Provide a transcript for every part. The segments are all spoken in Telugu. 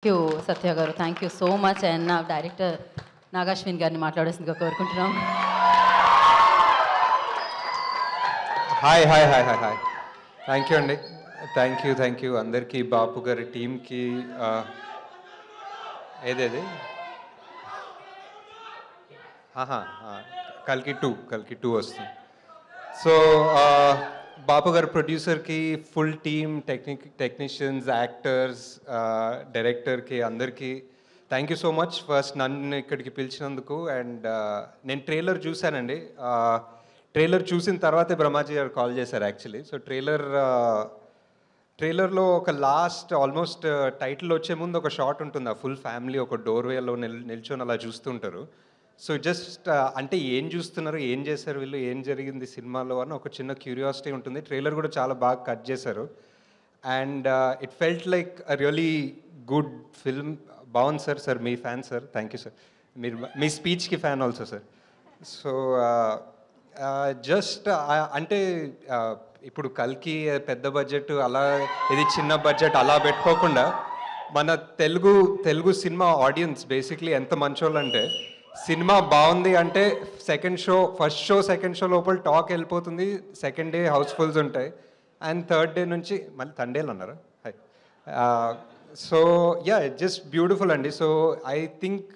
యూ సత్య గారు, thank you so much. And నా డైరెక్టర్ నాగాశ్విన్ గారిని మాట్లాడేసిందిగా కోరుకుంటున్నాం. Hi hi hi hi hi thank you అండి. థ్యాంక్ యూ అందరికీ, బాపు గారి టీంకి. ఏదేది కల్కి టూ వస్తుంది. సో బాపు గారు ప్రొడ్యూసర్కి, ఫుల్ టీమ్, టెక్నీషియన్స్, యాక్టర్స్, డైరెక్టర్కి అందరికీ thank you so much. First నన్ను ఇక్కడికి పిలిచినందుకు. అండ్ నేను ట్రైలర్ చూశానండి. ట్రైలర్ చూసిన తర్వాతే బ్రహ్మాజీ గారు కాల్ చేశారు యాక్చువల్లీ. సో ట్రైలర్లో ఒక లాస్ట్ ఆల్మోస్ట్ టైటిల్ వచ్చే ముందు ఒక షాట్ ఉంటుంది. ఆ ఫుల్ ఫ్యామిలీ ఒక డోర్వేలో నిల్చొని అలా చూస్తుంటారు. సో జస్ట్ అంటే ఏం చూస్తున్నారు, ఏం చేశారు వీళ్ళు, ఏం జరిగింది సినిమాలో అని ఒక చిన్న క్యూరియాసిటీ ఉంటుంది. ట్రైలర్ కూడా చాలా బాగా కట్ చేశారు. And it felt like a really good film. బాగుంది సార్. మీ fan sir. Thank you sir. మీరు మీ స్పీచ్కి fan also sir. So just అంటే ఇప్పుడు కల్కి పెద్ద బడ్జెట్, అలా ఇది చిన్న బడ్జెట్ అలా పెట్టుకోకుండా మన తెలుగు సినిమా ఆడియన్స్ బేసిక్లీ ఎంత మంచోళ్ళు అంటే, సినిమా బాగుంది అంటే ఫస్ట్ షో సెకండ్ షో లోపల టాక్ వెళ్ళిపోతుంది. సెకండ్ డే హౌస్ఫుల్స్ ఉంటాయి. అండ్ థర్డ్ డే నుంచి మళ్ళీ తండేలు అన్నారా. సో యా, జస్ట్ బ్యూటిఫుల్ అండి. సో ఐ థింక్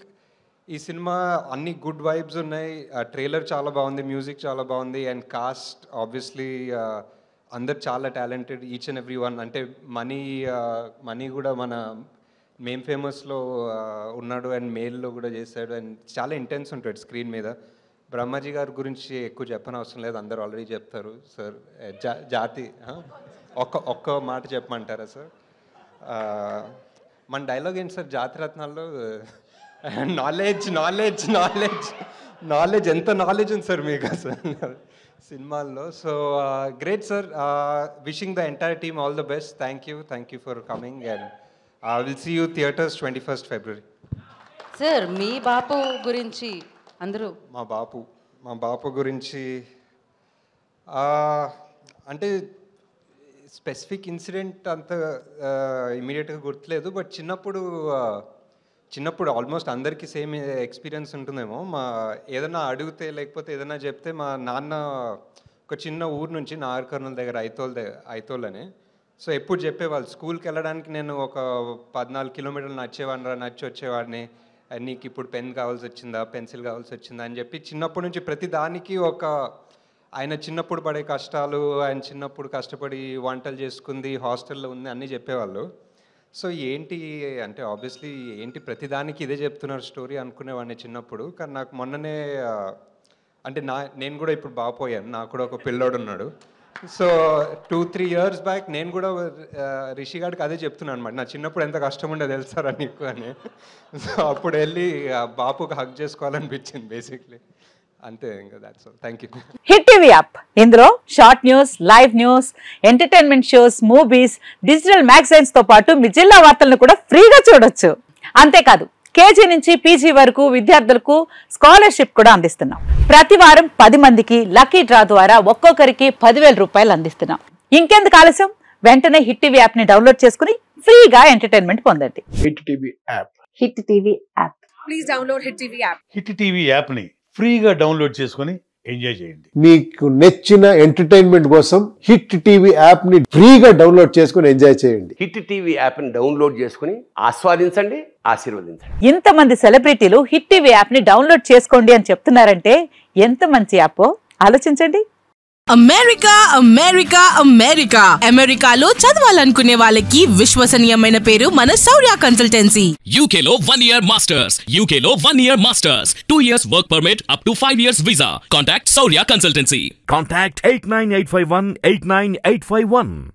ఈ సినిమా అన్ని గుడ్ వైబ్స్ ఉన్నాయి. ట్రైలర్ చాలా బాగుంది, మ్యూజిక్ చాలా బాగుంది. అండ్ కాస్ట్ ఆబ్వియస్లీ అందరు చాలా talented, each and every one. అంటే మనీ కూడా మన మేమ్ ఫేమస్లో ఉన్నాడు, అండ్ మేల్లో కూడా చేశాడు. అండ్ చాలా ఇంటెన్స్ ఉంటాడు స్క్రీన్ మీద. బ్రహ్మాజీ గారి గురించి ఎక్కువ చెప్పనవసరం లేదు, అందరు ఆల్రెడీ చెప్తారు. సార్ జాతి ఒక్క మాట చెప్పమంటారా సార్? మన డైలాగ్ ఏంటి సార్ జాతిరత్నాల్లో? నాలెడ్జ్ ఎంత నాలెడ్జ్ ఉంది సార్ మీకు అసలు సినిమాల్లో. So great sir. Wishing the entire team all the best. Thank you for coming. And will see you theatres 21st February. Sir మీ బాపు గురించి అందరూ మా బాపు గురించి అంటే స్పెసిఫిక్ ఇన్సిడెంట్ అంత ఇమీడియట్గా గుర్తులేదు. బట్ చిన్నప్పుడు ఆల్మోస్ట్ అందరికీ సేమ్ ఎక్స్పీరియన్స్ ఉంటుందేమో. ఏదైనా అడిగితే లేకపోతే ఏదైనా చెప్తే, మా నాన్న ఒక చిన్న ఊరు నుంచి నాగర్కర్నూల్ దగ్గర ఐతోల్ అని. సో ఎప్పుడు చెప్పేవాళ్ళు, స్కూల్కి వెళ్ళడానికి నేను ఒక 14 కిలోమీటర్లు నచ్చి వచ్చేవాడిని. నీకు ఇప్పుడు పెన్ కావాల్సి వచ్చిందా, పెన్సిల్ కావాల్సి వచ్చిందా అని చెప్పి చిన్నప్పటి నుంచి ప్రతి దానికి ఆయన చిన్నప్పుడు పడే కష్టాలు, ఆయన చిన్నప్పుడు కష్టపడి వంటలు చేసుకుంది, హాస్టల్లో ఉంది, అన్నీ చెప్పేవాళ్ళు. సో ఏంటి అంటే ఆబ్వియస్లీ ఏంటి ప్రతిదానికి ఇదే చెప్తున్నారు స్టోరీ అనుకునేవాడిని చిన్నప్పుడు. కానీ నాకు మొన్ననే అంటే నేను కూడా ఇప్పుడు బాపోయాను, నాకు కూడా ఒక పిల్లోడు ఉన్నాడు. సో 2-3 years బ్యాక్ నేను కూడా రిషి గారికి అదే చెప్తున్నాను అనమాట, నా చిన్నప్పుడు ఎంత కష్టం ఉండేది తెలుసారా నీకు అని. సో అప్పుడు వెళ్ళి బాపుకి హక్ చేసుకోవాలనిపించింది బేసిక్లీ. అంతే, ఇంకా that's all. Thank you. Hit TV app, ఇందులో short news, live news, entertainment shows, movies, digital magazines తో పాటు మీ జిల్లా వార్తలను కూడా ఫ్రీగా చూడొచ్చు. అంతేకాదు కేజీ నుంచి పీజీ వరకు విద్యార్థులకు స్కాలర్షిప్ కూడా అందిస్తున్నాం. ప్రతి వారం 10 మందికి లక్కీ డ్రా ద్వారా ఒక్కొక్కరికి 10,000 రూపాయలు అందిస్తున్నాం. ఇంకెందుకు ఆలస్యం, వెంటనే హిట్ టీవీ యాప్ ని డౌన్లోడ్ చేసుకుని ఫ్రీగా ఎంటర్టైన్మెంట్ పొందండి. Hit TV app. Hit TV app. Please download hit TV app. Hit TV app ని ఫ్రీగా డౌన్లోడ్ చేసుకుని ఎంజాయ్ చేయండి. మీకు నచ్చిన ఎంటర్టైన్మెంట్ కోసం హిట్ టీవీ యాప్ ని ఫ్రీగా డౌన్లోడ్ చేసుకుని ఎంజాయ్ చేయండి. హిట్ టీవీ యాప్ ని డౌన్లోడ్ చేసుకుని ఆస్వాదించండి, ఆశీర్వదించండి. ఇంతమంది సెలబ్రిటీలు హిట్ టీవీ యాప్ ని డౌన్లోడ్ చేసుకోండి అని చెప్తున్నారంటే ఎంత మంచి యాప్ ఆలోచించండి. అమెరికాలో చదవాలనుకునే వాళ్ళకి విశ్వసనీయమైన పేరు మన శౌర్య కన్సల్టెన్సీ. UK లో 1 year masters, UK లో 1 year masters, 2 years work permit up to 5 years visa. Contact Saurya Consultancy. Contact 89851 89851.